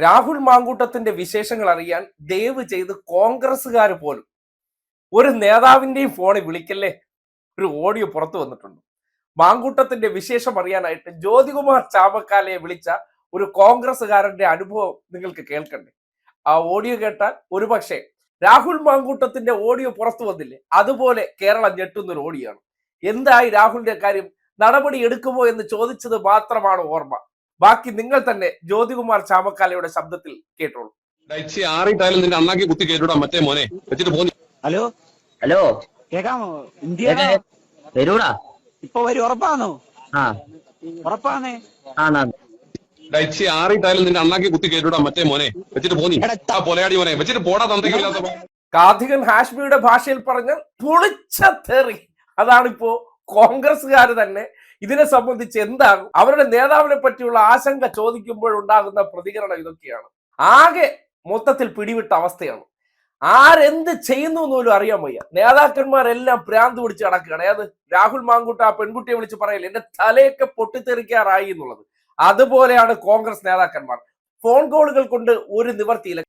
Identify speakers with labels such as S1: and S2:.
S1: രാഹുൽ മാങ്കൂട്ടത്തിന്റെ വിശേഷങ്ങൾ അറിയാൻ ദയവ് ചെയ്ത് കോൺഗ്രസ്സുകാർ പോലും ഒരു നേതാവിന്റെയും ഫോണിൽ വിളിക്കല്ലേ. ഒരു ഓഡിയോ പുറത്തു വന്നിട്ടുണ്ട്. മാങ്കൂട്ടത്തിന്റെ വിശേഷം അറിയാനായിട്ട് ജ്യോതികുമാർ ചാമക്കാലയെ വിളിച്ച ഒരു കോൺഗ്രസ്സുകാരന്റെ അനുഭവം നിങ്ങൾക്ക് കേൾക്കണ്ടേ? ആ ഓഡിയോ കേട്ടാൽ ഒരുപക്ഷെ രാഹുൽ മാങ്കൂട്ടത്തിന്റെ ഓഡിയോ പുറത്തു വന്നില്ലേ, അതുപോലെ കേരളം ഞെട്ടുന്ന ഒരു ഓഡിയോ ആണ്. എന്തായി രാഹുലിന്റെ കാര്യം, നടപടി എടുക്കുമോ എന്ന് ചോദിച്ചത് മാത്രമാണ് ഓർമ്മ. ബാക്കി നിങ്ങൾ തന്നെ ജ്യോതികുമാർ ചാമക്കാലയുടെ ശബ്ദത്തിൽ കേട്ടോളൂ.
S2: ഹലോ
S3: ഹലോ
S2: കേക്കാമോ? ഇന്ത്യ
S3: വരൂടാ
S2: ഇപ്പൊ വരും, ഉറപ്പാണോ?
S3: ആ
S2: ഉറപ്പാന്നേ.
S1: നിന്റെ അണ്ണാക്കി കുത്തി കേട്ടൂടാ മറ്റേ മോനെ വെച്ചിട്ട് പോന്നി പൊലയാടി മോനെ വെച്ചിട്ട് പോടാ തന്തയ്ക്കില്ലാത്ത. കാർത്തികൻ ഹാഷ്മിയുടെ ഭാഷയിൽ പറഞ്ഞ പൊളിച്ച തെറി. അതാണിപ്പോ കോൺഗ്രസ്സുകാർ തന്നെ ഇതിനെ സംബന്ധിച്ച് എന്താകും, അവരുടെ നേതാവിനെ പറ്റിയുള്ള ആശങ്ക ചോദിക്കുമ്പോഴുണ്ടാകുന്ന പ്രതികരണം ഇതൊക്കെയാണ്. ആകെ മൊത്തത്തിൽ പിടിവിട്ട അവസ്ഥയാണ്. ആരെന്ത് ചെയ്യുന്നു പോലും അറിയാൻ വയ്യ. നേതാക്കന്മാരെല്ലാം ഭ്രാന്ത് പിടിച്ച് നടക്കുകയാണ്. ഏത് രാഹുൽ മാങ്കൂട്ട ആ പെൺകുട്ടിയെ വിളിച്ച് പറയില്ല എന്റെ തലയൊക്കെ പൊട്ടിത്തെറിക്കാറായി എന്നുള്ളത്. അതുപോലെയാണ് കോൺഗ്രസ് നേതാക്കന്മാർ. ഫോൺ കോളുകൾ കൊണ്ട് ഒരു നിവർത്തിയില്ല.